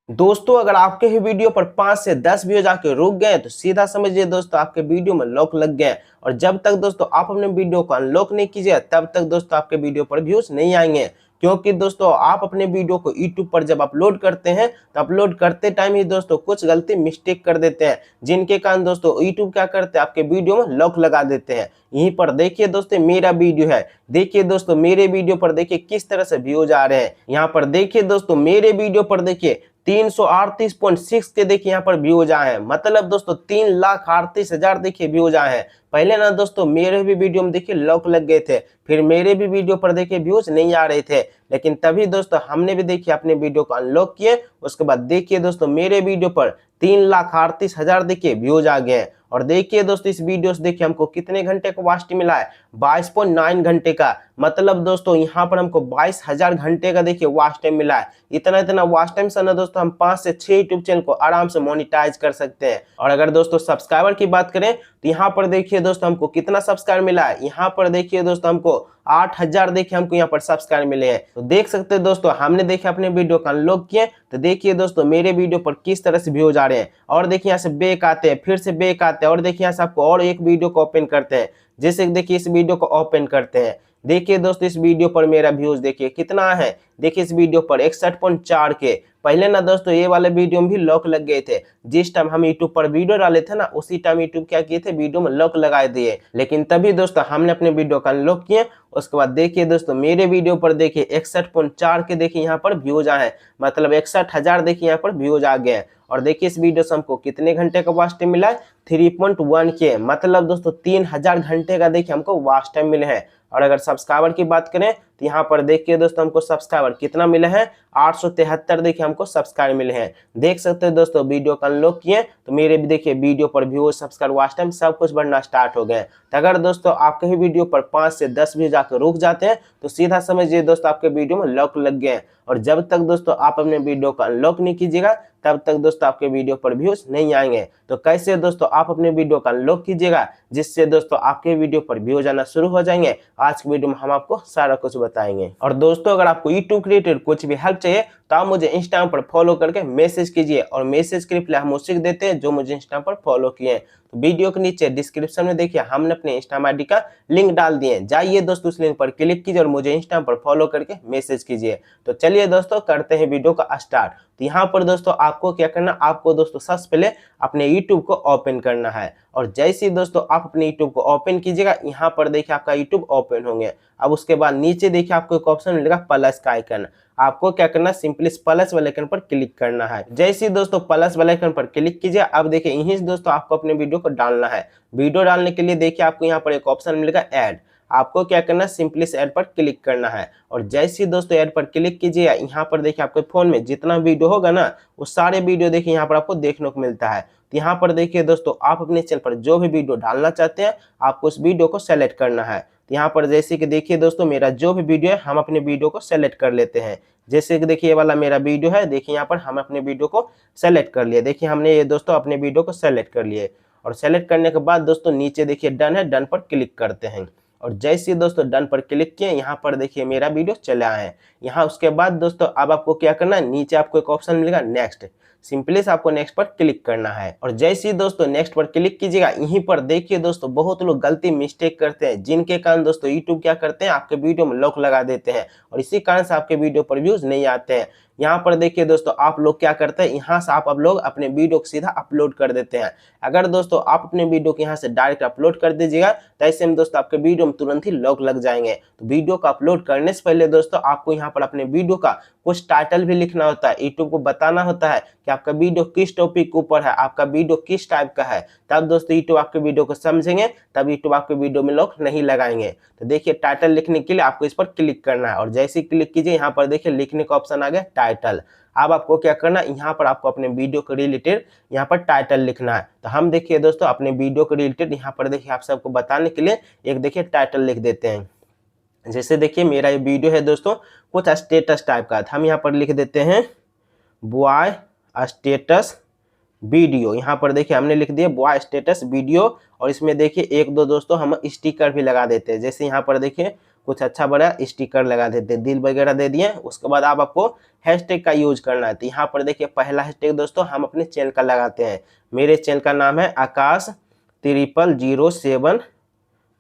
दोस्तों अगर आपके ही वीडियो पर 5 से 10 व्यूज आके रुक गए तो सीधा समझिए दोस्तों आपके वीडियो में लॉक लग गए। और जब तक दोस्तों आप अपने वीडियो को अनलॉक नहीं कीजिए तब तक दोस्तों आपके वीडियो पर व्यूज नहीं आएंगे। क्योंकि दोस्तों आप अपने वीडियो को यूट्यूब पर जब अपलोड करते हैं तो अपलोड करते टाइम ही दोस्तों कुछ गलती मिस्टेक कर देते हैं, जिनके कारण दोस्तों यूट्यूब क्या करते हैं आपके वीडियो में लॉक लगा देते हैं। यहीं पर देखिए दोस्तों मेरा वीडियो है, देखिए दोस्तों मेरे वीडियो पर देखिए किस तरह से व्यूज आ रहे हैं। यहाँ पर देखिए दोस्तों मेरे वीडियो पर देखिए 338.6 के देखिए यहाँ पर व्यूज आए हैं, मतलब दोस्तों 3,38,000 देखिए व्यूज आए हैं। पहले ना दोस्तों मेरे भी वीडियो में देखिए लॉक लग गए थे, फिर मेरे भी वीडियो पर देखिए व्यूज नहीं आ रहे थे, लेकिन तभी दोस्तों हमने भी देखिए अपने वीडियो को अनलॉक किए। उसके बाद देखिए दोस्तों मेरे वीडियो पर 3,38,000 देखिए व्यूज आ गए हैं। और देखिए दोस्तों इस वीडियो से देखिए हमको कितने घंटे का वॉच टाइम मिला है, 22.9 घंटे का। मतलब दोस्तों यहाँ पर हमको 22,000 घंटे का देखिए वॉच टाइम मिला है। इतना वॉच टाइम से ना दोस्तों हम 5 से 6 यूट्यूब चैनल को आराम से मोनिटाइज कर सकते हैं। और अगर दोस्तों सब्सक्राइबर की बात करें तो यहाँ पर देखिए दोस्तों हमको कितना सब्सक्राइबर मिला है, यहाँ पर देखिए दोस्तों हमको 8,000 देखिए हमको यहाँ पर सब्सक्राइबर मिले हैं। तो देख सकते हैं दोस्तों हमने देखिए अपने वीडियो को अनलॉक किए तो देखिए दोस्तों मेरे वीडियो पर किस तरह से व्यूज आ रहे हैं। और देखिए यहाँ से बैक आते हैं, फिर से बैक आते हैं, और देखिए यहाँ से आपको और एक वीडियो को ओपन करते हैं। जैसे देखिए इस वीडियो को ओपन करते हैं, देखिए दोस्तों इस वीडियो पर मेरा व्यूज देखिए कितना है, देखिए इस वीडियो पर 61.4 के। पहले ना दोस्तों ये वाले वीडियो में भी लॉक लग गए थे, जिस टाइम हम यूट्यूब पर वीडियो डाले थे ना उसी टाइम यूट्यूब क्या किए थे वीडियो में लॉक लगा दिए। लेकिन तभी दोस्तों हमने अपने वीडियो को अनलॉक किए। उसके बाद देखिए दोस्तों मेरे वीडियो पर देखिए 61.4 के देखिए यहाँ पर व्यूज आए हैं, मतलब 61,000 देखिए यहाँ पर व्यूज आ गए हैं। और देखिए इस वीडियो से हमको कितने घंटे का वॉच टाइम मिला है, 3.1 के, मतलब दोस्तों 3,000 घंटे का देखिए हमको वॉच टाइम मिले हैं। और अगर सब्सक्राइबर की बात करें तो यहाँ पर देखिए दोस्तों हमको सब्सक्राइबर कितना मिले हैं, 873 देखिए हमको सब्सक्राइबर मिले हैं। देख सकते हैं दोस्तों वीडियो को अनलॉक किए तो मेरे भी देखिए वीडियो पर व्यूज, सब्सक्राइबर, वॉच टाइम सब कुछ बढ़ना स्टार्ट हो गए। तो अगर दोस्तों आपके ही वीडियो पर 5 से 10 व्यूज आकर रुक जाते हैं तो सीधा समझिए दोस्तों आपके वीडियो में लॉक लग गए हैं। और जब तक दोस्तों आप अपने वीडियो को अनलॉक नहीं कीजिएगा तब तक दोस्तों आपके वीडियो पर व्यूज नहीं आएंगे। तो कैसे दोस्तों आप अपने वीडियो को अनलॉक कीजिएगा जिससे दोस्तों आपके वीडियो पर व्यूज आना शुरू हो जाएंगे, आज की वीडियो में हम आपको सारा कुछ बताएंगे। और दोस्तों अगर आपको यूट्यूब के रिलेटेड कुछ भी हेल्प चाहिए तो आप मुझे इंस्टाग्राम पर फॉलो करके मैसेज कीजिए, और मैसेज के रिप्लाई हम उसी को देते हैं जो मुझे इंस्टाग्राम पर फॉलो किए। तो वीडियो के नीचे डिस्क्रिप्शन में देखिए हमने अपने इंस्टाग्राम आईडी का लिंक डाल दिए, जाइए दोस्तों उस लिंक पर क्लिक कीजिए और मुझे इंस्टाग्राम पर फॉलो करके मैसेज कीजिए। तो चलिए दोस्तों करते हैं वीडियो का स्टार्ट। तो यहाँ पर दोस्तों आपको क्या करना, आपको दोस्तों सबसे पहले अपने यूट्यूब को ओपन करना है। और जैसे ही दोस्तों आप अपने यूट्यूब को ओपन कीजिएगा यहाँ पर देखिए आपका यूट्यूब ओपन होंगे। अब उसके बाद नीचे देखिए आपको एक ऑप्शन मिलेगा प्लस का आइकन, आपको क्या करना, सिंपली प्लस वाले आइकन पर क्लिक करना है। जैसे ही दोस्तों प्लस वाले आइकन पर क्लिक कीजिए, अब देखिए यहीं से दोस्तों आपको अपने वीडियो को डालना है। वीडियो डालने के लिए देखिए आपको यहाँ पर एक ऑप्शन मिलेगा ऐड, आपको क्या करना है, सिंपली ऐड पर क्लिक करना है। और जैसे ही दोस्तों ऐड पर क्लिक कीजिए यहाँ पर देखिए आपके फोन में जितना वीडियो होगा ना वो सारे वीडियो देखिए यहाँ पर आपको देखने को मिलता है। तो यहाँ पर देखिए दोस्तों आप अपने चैनल पर जो भी वीडियो डालना चाहते हैं आपको उस वीडियो को सेलेक्ट करना है। तो यहाँ पर जैसे कि देखिए दोस्तों मेरा जो भी वीडियो है हम अपने वीडियो को सेलेक्ट कर लेते हैं। जैसे कि देखिए ये वाला मेरा वीडियो है, देखिए यहाँ पर हम अपने वीडियो को सेलेक्ट कर लिए। देखिए हमने ये दोस्तों अपने वीडियो को सेलेक्ट कर लिए, और सेलेक्ट करने के बाद दोस्तों नीचे देखिए डन है, डन पर क्लिक करते हैं। और जैसे ही दोस्तों डन पर क्लिक किए यहाँ पर देखिए मेरा वीडियो चला है। यहाँ उसके बाद दोस्तों अब आपको क्या करना है, नीचे आपको एक ऑप्शन मिलेगा नेक्स्ट, सिंपली से आपको नेक्स्ट पर क्लिक करना है। और जैसे ही दोस्तों नेक्स्ट पर क्लिक कीजिएगा यहीं पर देखिए दोस्तों बहुत लोग गलती मिस्टेक करते हैं, जिनके कारण दोस्तों यूट्यूब क्या करते हैं आपके वीडियो में लॉक लगा देते हैं और इसी कारण से आपके वीडियो पर व्यूज नहीं आते हैं। यहाँ पर देखिए दोस्तों आप लोग क्या करते हैं, यहाँ से आप लोग अपने वीडियो को सीधा अपलोड कर देते हैं। अगर दोस्तों आप अपने वीडियो को यहाँ से डायरेक्ट अपलोड कर दीजिएगा तो ऐसे में दोस्तों आपके वीडियो में तुरंत ही लॉक लग जाएंगे। तो वीडियो को अपलोड करने से पहले दोस्तों आपको यहाँ पर अपने वीडियो का कुछ टाइटल भी लिखना होता है, यूट्यूब को बताना होता है कि आपका वीडियो किस टॉपिक के ऊपर है, आपका वीडियो किस टाइप का है, तब दोस्तों यूट्यूब आपके वीडियो को समझेंगे, तब यूट्यूब आपके वीडियो में लॉक नहीं लगाएंगे। तो देखिए टाइटल लिखने के लिए आपको इस पर क्लिक करना है, और जैसे ही क्लिक कीजिए यहाँ पर देखिए लिखने का ऑप्शन आ गया टाइटल। अब आपको क्या करना है, यहाँ पर आपको अपने वीडियो के रिलेटेड यहाँ पर टाइटल लिखना है। तो हम देखिए दोस्तों अपने वीडियो के रिलेटेड यहाँ पर देखिए आप सबको बताने के लिए एक देखिए टाइटल लिख देते हैं। जैसे देखिए मेरा ये वीडियो है दोस्तों कुछ स्टेटस टाइप का, हम यहाँ पर लिख देते हैं बॉय स्टेटस वीडियो। यहाँ पर देखिए हमने लिख दिया बॉय स्टेटस वीडियो, और इसमें देखिए एक दो दोस्तों हम स्टिकर भी लगा देते हैं। जैसे यहाँ पर देखिए कुछ अच्छा बड़ा स्टिकर लगा देते हैं, दिल वगैरह दे दिए। उसके बाद आपको हैशटैग का यूज करना है। तो यहाँ पर देखिए पहला हैशटैग दोस्तों हम अपने चैनल का लगाते हैं। मेरे चैनल का नाम है आकाश 0007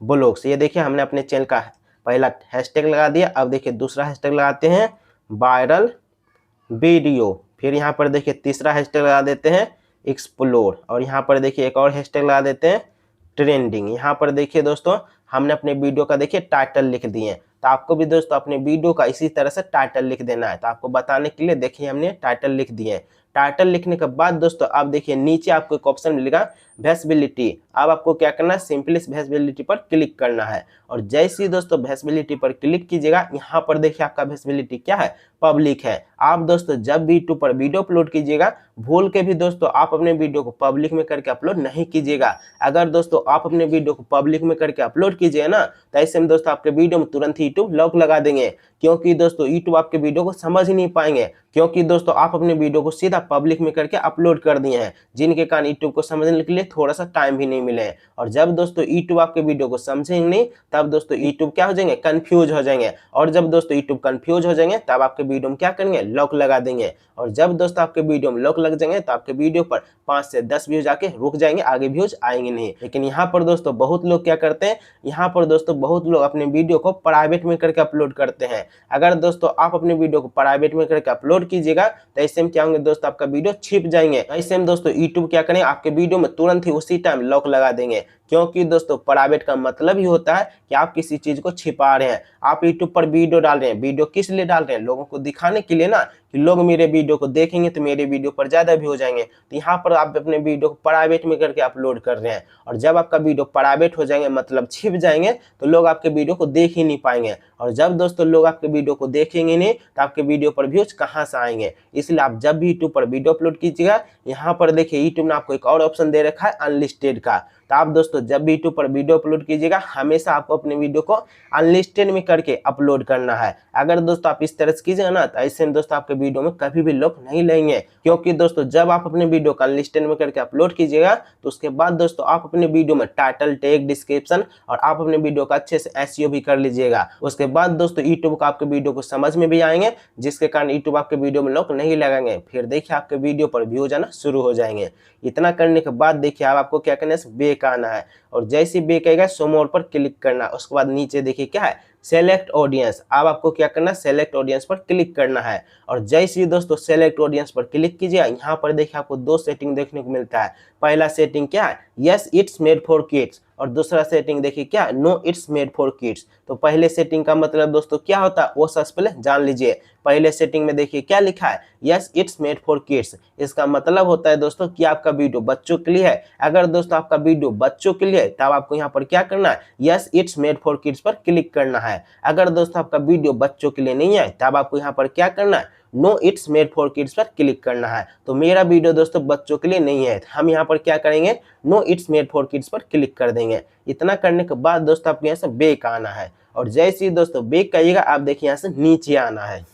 ब्लॉग्स। ये देखिए हमने अपने चैनल का पहला हैशटैग लगा दिया। अब देखिए दूसरा हैशटैग लगाते हैं वायरल वीडियो। फिर यहाँ पर देखिए तीसरा हैशटैग लगा देते हैं एक्सप्लोर। और यहाँ पर देखिए एक और हैशटैग लगा देते हैं ट्रेंडिंग। यहाँ पर देखिए दोस्तों हमने अपने वीडियो का देखिए टाइटल लिख दिए। तो आपको भी दोस्तों अपने वीडियो का इसी तरह से टाइटल लिख देना है। तो आपको बताने के लिए देखिए हमने टाइटल लिख दिए। टाइटल लिखने के बाद दोस्तों आप देखिए नीचे आपको एक ऑप्शन मिलेगा विजिबिलिटी। अब आपको क्या करना है, सिंपली इस विजिबिलिटी पर क्लिक करना है। और जैसे ही दोस्तों विजिबिलिटी पर क्लिक कीजिएगा, यहाँ पर देखिए आपका विजिबिलिटी क्या है, पब्लिक है। आप दोस्तों जब भी यूट्यूब पर वीडियो अपलोड कीजिएगा, भूल के भी दोस्तों आप अपने वीडियो को पब्लिक में करके अपलोड नहीं कीजिएगा। अगर दोस्तों आप अपने वीडियो को पब्लिक में करके अपलोड कीजिएगा ना, तो ऐसे में दोस्तों आपके वीडियो में तुरंत ही यूट्यूब लॉक लगा देंगे। क्योंकि दोस्तों यूट्यूब आपके वीडियो को समझ ही नहीं पाएंगे, क्योंकि दोस्तों आप अपने वीडियो को सीधा पब्लिक में करके अपलोड कर दिए हैं, जिनके कारण यूट्यूब को समझने के लिए थोड़ा सा टाइम भी नहीं मिले। और जब दोस्तों यूट्यूब आपके वीडियो को समझेंगे नहीं, तब दोस्तों यूट्यूब क्या हो जाएंगे, कंफ्यूज हो जाएंगे। और जब दोस्तों यूट्यूब कंफ्यूज हो जाएंगे, तब आपके वीडियो में क्या करेंगे, लॉक लगा देंगे। और जब दोस्तों आपके वीडियो में लॉक लग जाएंगे, तो आपके वीडियो पर 5 से 10 व्यूज आके रुक जाएंगे, आगे व्यूज आएंगे नहीं। लेकिन यहाँ पर दोस्तों बहुत लोग क्या करते हैं, यहाँ पर दोस्तों बहुत लोग अपने वीडियो को प्राइवेट में करके अपलोड करते हैं। अगर दोस्तों आप अपने वीडियो को प्राइवेट में करके अपलोड कीजिएगा, तो ऐसे में क्या होंगे दोस्तों, आपका वीडियो छिप जाएंगे। ऐसे में दोस्तों यूट्यूब क्या करेंगे, आपके वीडियो में तुरंत ही उसी टाइम लॉक लगा देंगे। क्योंकि दोस्तों प्राइवेट का मतलब ही होता है कि आप किसी चीज को छिपा रहे हैं। आप यूट्यूब पर वीडियो डाल रहे हैं, वीडियो किस लिए डाल रहे हैं, लोगों को दिखाने के लिए ना, कि लोग मेरे वीडियो को देखेंगे तो मेरे वीडियो पर ज्यादा भी हो जाएंगे। तो यहाँ पर आप अपने वीडियो को प्राइवेट में करके अपलोड कर रहे हैं। और जब आपका वीडियो प्राइवेट हो जाएंगे, मतलब छिप जाएंगे, तो लोग आपके वीडियो को देख ही नहीं पाएंगे। और जब दोस्तों लोग आपके वीडियो को देखेंगे नहीं, तो आपके वीडियो पर व्यूज कहाँ से आएंगे। इसलिए आप जब भी यूट्यूब पर वीडियो अपलोड कीजिएगा, यहाँ पर देखिए यूट्यूब ने आपको एक और ऑप्शन दे रखा है अनलिस्टेड का। तो आप दोस्तों जब भी यूट्यूब पर वीडियो अपलोड कीजिएगा, हमेशा आपको अपने वीडियो को अनलिस्टेड में करके अपलोड करना है। अगर दोस्तों आप इस तरह से कीजिएगा ना, तो ऐसे में दोस्तों आपके वीडियो में कभी भी लोग नहीं लेंगे। क्योंकि दोस्तों जब आप अपने वीडियो को अनलिस्टेड में करके अपलोड कीजिएगा, तो उसके बाद दोस्तों आप अपने वीडियो में टाइटल, टैग, डिस्क्रिप्शन और आप अपने वीडियो का अच्छे से एसईओ भी कर लीजिएगा। उसके बाद दोस्तों यूट्यूब का आपके वीडियो को समझ में भी आएंगे, जिसके कारण यूट्यूब आपके वीडियो में लोग नहीं लगाएंगे। फिर देखिए आपके वीडियो पर व्यूज आना शुरू हो जाएंगे। इतना करने के बाद देखिए अब आपको क्या करना है, बैक आना है। और जैसे ही बैक आएगा, शो मोर पर क्लिक करना। उसके बाद नीचे देखिए क्या है, सेलेक्ट ऑडियंस। अब आपको क्या करना है, सेलेक्ट ऑडियंस पर क्लिक करना है। और जैसे ही दोस्तों सेलेक्ट ऑडियंस पर क्लिक कीजिए, यहाँ पर देखिए आपको 2 सेटिंग देखने को मिलता है। पहला सेटिंग क्या है, yes it's made for kids. और दूसरा सेटिंग देखिए क्या, no it's made for kids. तो पहले सेटिंग का मतलब दोस्तों क्या होता है, वो सबसे पहले जान लीजिए। पहले सेटिंग में देखिए क्या लिखा है, yes it's made for kids. इसका मतलब होता है दोस्तों कि आपका वीडियो बच्चों के लिए है। अगर दोस्तों आपका वीडियो बच्चों के लिए है, तब आपको यहाँ पर क्या करना है, yes it's made for kids पर क्लिक करना है। अगर दोस्तों आपका वीडियो बच्चों के लिए नहीं है, तब आपको यहाँ पर क्या करना है, no it's made for kids पर क्लिक करना है। तो मेरा वीडियो दोस्तों बच्चों के लिए नहीं है, हम यहाँ पर क्या करेंगे, no it's made for kids पर क्लिक कर देंगे। इतना करने के बाद दोस्तों आपको यहाँ से बैक आना है। और जैसे ही दोस्तों बैक आइएगा, आप देखिए यहाँ से नीचे आना है।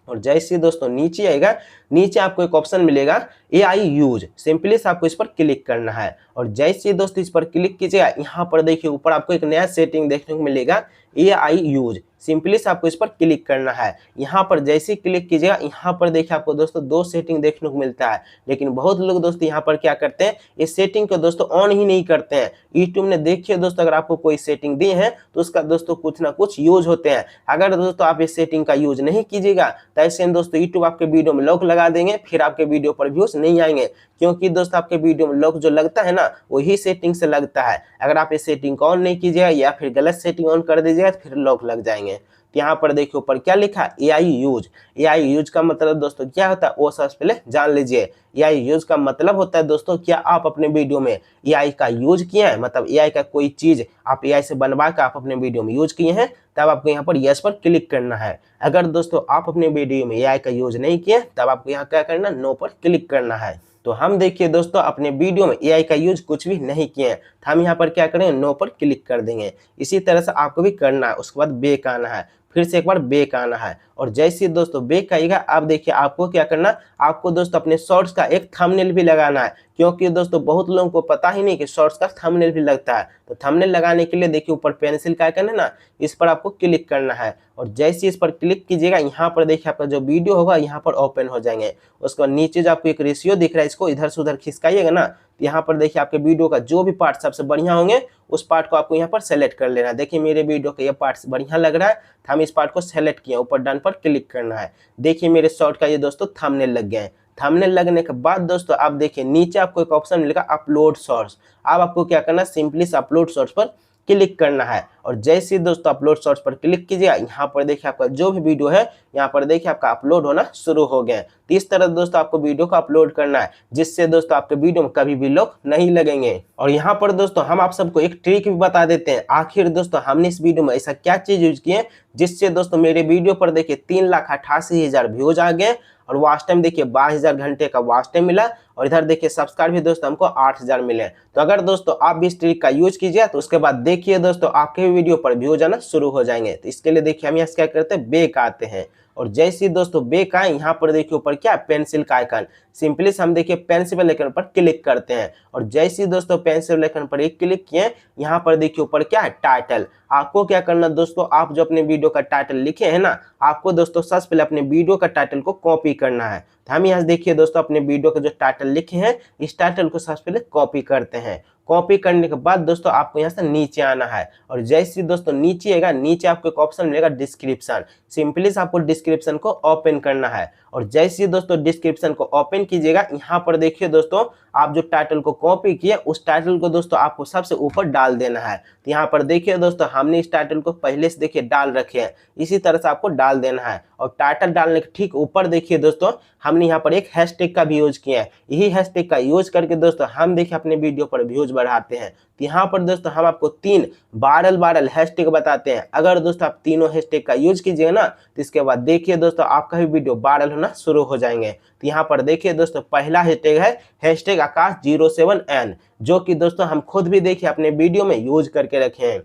और जैसे ही दोस्तों नीचे आएगा, नीचे आपको एक ऑप्शन मिलेगा AI यूज। सिंपली से आपको इस पर क्लिक करना है। और जैसे ही दोस्तों इस पर क्लिक कीजिएगा, यहाँ पर देखिए ऊपर आपको एक नया सेटिंग देखने को मिलेगा AI यूज। सिंपली से आपको इस पर क्लिक करना है। यहाँ पर जैसे ही क्लिक कीजिएगा, यहाँ पर देखिए आपको दोस्तों 2 सेटिंग देखने को मिलता है। लेकिन बहुत लोग दोस्तों यहाँ पर क्या करते हैं, इस सेटिंग को दोस्तों ऑन ही नहीं करते हैं। यूट्यूब ने देखिए दोस्तों अगर आपको कोई सेटिंग दी है, तो उसका दोस्तों कुछ ना कुछ यूज होते हैं। अगर दोस्तों आप इस सेटिंग का यूज नहीं कीजिएगा, तो ऐसे में दोस्तों यूट्यूब आपके वीडियो में लॉक लगा देंगे, फिर आपके वीडियो पर व्यूज नहीं आएंगे। क्योंकि दोस्तों आपके वीडियो में लॉक जो लगता है ना, वही सेटिंग से लगता है। अगर आप इस सेटिंग को ऑन नहीं कीजिएगा या फिर गलत सेटिंग ऑन कर दीजिएगा, तो फिर लॉक लग जाएंगे। यहाँ पर देखिए ऊपर क्या लिखा है, AI यूज। AI यूज का मतलब दोस्तों क्या होता है, वो सबसे पहले जान लीजिए। AI यूज का मतलब होता है दोस्तों, क्या आप अपने वीडियो में AI का यूज किए हैं, मतलब AI का कोई चीज आप AI से बनवा कर आप अपने वीडियो में यूज किए हैं, तब आपको यहाँ पर यस पर क्लिक करना है। अगर दोस्तों आप अपने वीडियो में AI का यूज नहीं किए, तब आपको यहाँ क्या करना, नो पर क्लिक करना है। तो हम देखिए दोस्तों अपने वीडियो में AI का यूज कुछ भी नहीं किए हैं, तो हम यहाँ पर क्या करेंगे, नो पर क्लिक कर देंगे। इसी तरह से आपको भी करना है। उसके बाद बैक आना है, फिर से एक बार बैक आना है। और जैसे दोस्तों बैक आइएगा, अब देखिए आपको क्या करना, आपको दोस्तों अपने शॉर्ट्स का एक थंबनेल भी लगाना है, क्योंकि दोस्तों बहुत लोगों को पता ही नहीं कि शॉर्ट्स का थंबनेल भी लगता है। तो थंबनेल लगाने के लिए देखिए ऊपर पेंसिल का आइकन है ना, इस पर आपको क्लिक करना है और जैसे इस पर क्लिक कीजिएगा, यहाँ पर देखिए आपका जो वीडियो होगा यहाँ पर ओपन हो जाएंगे। उसके बाद नीचे जो आपको एक रेशियो दिख रहा है, इसको इधर से उधर खिसकाइएगा ना, तो यहाँ पर देखिए आपके वीडियो का जो भी पार्ट सबसे बढ़िया होंगे उस पार्ट को आपको यहाँ पर सेलेक्ट कर लेना है। देखिए मेरे वीडियो का ये पार्ट बढ़िया लग रहा है, तो हम इस पार्ट को सेलेक्ट किए, ऊपर डन पर क्लिक करना है। देखिए मेरे शॉर्ट का ये दोस्तों थंबनेल लग गए हैं। थंबनेल लगने के बाद दोस्तों आप देखिए नीचे आपको एक ऑप्शन मिलेगा अपलोड शॉर्ट्स। अब आपको क्या करना है, सिंपली से अपलोड शॉर्ट्स पर क्लिक करना है और जैसे ही दोस्तों अपलोड शॉर्ट्स पर क्लिक कीजिएगा, यहाँ पर देखिए आपका जो भी वीडियो है यहाँ पर देखिए आपका अपलोड होना शुरू हो गया है। तो इस तरह दोस्तों आपको वीडियो को अपलोड करना है, जिससे दोस्तों आपके वीडियो में कभी भी लोग नहीं लगेंगे। और यहाँ पर दोस्तों हम आप सबको एक ट्रिक भी बता देते हैं। आखिर दोस्तों हमने इस वीडियो में ऐसा क्या चीज यूज की है जिससे दोस्तों मेरे वीडियो पर देखिए 3,88,000 व्यूज आ गए और वॉच टाइम देखिए 22,000 घंटे का वॉच टाइम मिला और इधर देखिए सब्सक्राइब भी दोस्तों हमको 8,000 मिले। तो अगर दोस्तों आप भी इस ट्रिक का यूज कीजिए तो उसके बाद देखिए दोस्तों आपके वीडियो पर व्यूज आना शुरू हो जाएंगे। तो इसके लिए देखिए हम यहाँ क्या करते हैं, बैक आते हैं और जैसे ही दोस्तों बैक आए, यहाँ पर देखिए ऊपर क्या पेंसिल का आइकन, सिंपली से हम देखिए पेंसिल आइकन पर क्लिक करते हैं और जैसे ही दोस्तों पेंसिल आइकन पर एक क्लिक किए, यहाँ पर देखिए ऊपर क्या है टाइटल। आपको क्या करना दोस्तों, आप जो अपने वीडियो का टाइटल लिखे हैं ना, आपको दोस्तों सबसे पहले अपने वीडियो का टाइटल को कॉपी करना है। तो हम यहाँ देखिए दोस्तों अपने वीडियो का जो टाइटल लिखे हैं, इस टाइटल को सबसे पहले कॉपी करते हैं। कॉपी करने के बाद दोस्तों आपको यहाँ से नीचे आना है और जैसे ही दोस्तों नीचे आएगा, नीचे आपको एक ऑप्शन मिलेगा डिस्क्रिप्शन। सिंपली से आपको डिस्क्रिप्शन को ओपन करना है और जैसे ही दोस्तों डिस्क्रिप्शन को ओपन कीजिएगा, यहाँ पर देखिए दोस्तों आप जो टाइटल को कॉपी किए उस टाइटल को दोस्तों आपको सबसे ऊपर डाल देना है। तो यहाँ पर देखिए दोस्तों हमने इस टाइटल को पहले से देखिए डाल रखे हैं, इसी तरह से आपको डाल देना है। और टाइटल डालने के ठीक ऊपर देखिए दोस्तों हमने यहाँ पर एक हैशटैग का भी यूज किया है। यही हैशटैग का यूज करके दोस्तों हम देखिए अपने वीडियो पर व्यूज बढ़ाते हैं। तो यहाँ पर दोस्तों हम आपको 3 वायरल हैशटैग बताते हैं। अगर दोस्तों आप तीनों हैशटैग का यूज कीजिएगा ना, तो इसके बाद देखिए दोस्तों आपका भी वीडियो वायरल होना शुरू हो जाएंगे। तो यहाँ पर देखिए दोस्तों पहला हैशटैग है हैशटैग आकाश07n, जो कि दोस्तों हम खुद भी देखिए अपने वीडियो में यूज करके रखे हैं।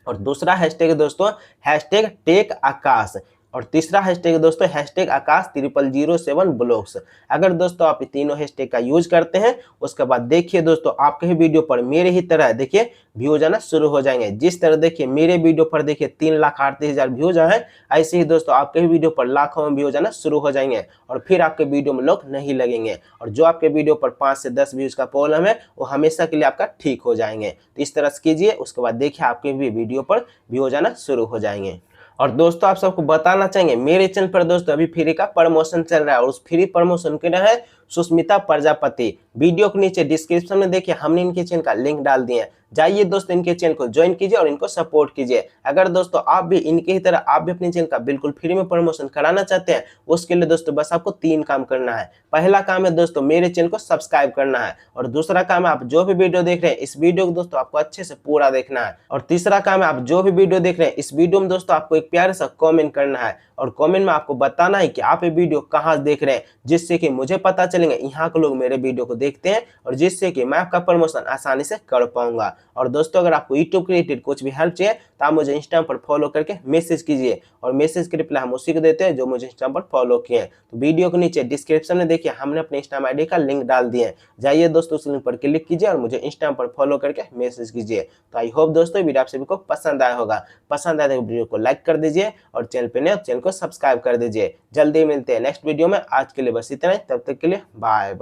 और दूसरा हैशटैग है दोस्तों हैशटैग टेक आकाश और तीसरा हैशटैग दोस्तों हैशटैग आकाश 0007 ब्लॉग्स। अगर दोस्तों आप तीनों हैशटैग का यूज करते हैं, उसके बाद देखिए दोस्तों आपके ही वीडियो पर मेरे ही तरह देखिए व्यूज आना शुरू हो जाएंगे। जिस तरह देखिए मेरे वीडियो पर देखिए 3,38,000 व्यूज आए, ऐसे ही दोस्तों आपके ही वीडियो पर लाखों में व्यूज आना शुरू हो जाएंगे और फिर आपके वीडियो में लोग नहीं लगेंगे और जो आपके वीडियो पर 5 से 10 व्यूज का प्रॉब्लम है वो हमेशा के लिए आपका ठीक हो जाएंगे। तो इस तरह से कीजिए, उसके बाद देखिए आपके भी वीडियो पर व्यूज आना शुरू हो जाएंगे। और दोस्तों आप सबको बताना चाहेंगे मेरे चैनल पर दोस्तों अभी फ्री का प्रमोशन चल रहा है और उस फ्री प्रमोशन के है सुष्मिता प्रजापति। वीडियो के नीचे डिस्क्रिप्शन में देखिए हमने इनके चैनल का लिंक डाल दिए हैं, जाइए दोस्तों इनके चैनल को ज्वाइन कीजिए और इनको सपोर्ट कीजिए। अगर दोस्तों आप भी इनके ही तरह आप भी अपने चैनल का बिल्कुल फ्री में प्रमोशन कराना चाहते हैं, उसके लिए दोस्तों बस आपको 3 काम करना है। पहला काम है दोस्तों मेरे चैनल को सब्सक्राइब करना है और दूसरा काम है आप जो भी वीडियो देख रहे हैं इस वीडियो को दोस्तों आपको अच्छे से पूरा देखना है और तीसरा काम है आप जो भी वीडियो देख रहे हैं इस वीडियो में दोस्तों आपको एक प्यारा सा कमेंट करना है और कमेंट में आपको बताना है कि आप ये वीडियो कहाँ देख रहे हैं, जिससे कि मुझे पता चलेंगे यहाँ के लोग मेरे वीडियो को देखते हैं और जिससे कि मैं आपका प्रमोशन आसानी से कर पाऊंगा। और दोस्तों अगर आपको यूट्यूब के रिलेटेड कुछ भी हेल्प चाहिए तो आप मुझे इंस्टाग्राम पर फॉलो करके मैसेज कीजिए और मैसेज के रिप्लाई हम उसी को देते हैं जो मुझे इंस्टाग्राम पर फॉलो किए हैं। तो वीडियो के नीचे डिस्क्रिप्शन में देखिए हमने अपने इंस्टाग्राम आईडी का लिंक डाल दिए हैं, जाइए दोस्तों उस लिंक पर क्लिक कीजिए और मुझे इंस्टाग्राम पर फॉलो करके मैसेज कीजिए। तो आई होप दोस्तों वीडियो आप सभी को पसंद आया होगा। पसंद आया तो वीडियो को लाइक कर दीजिए और चैनल पे नए चैनल को सब्सक्राइब कर दीजिए। जल्दी मिलते हैं नेक्स्ट वीडियो में। आज के लिए बस इतना ही, तब तक के लिए बाय बाय।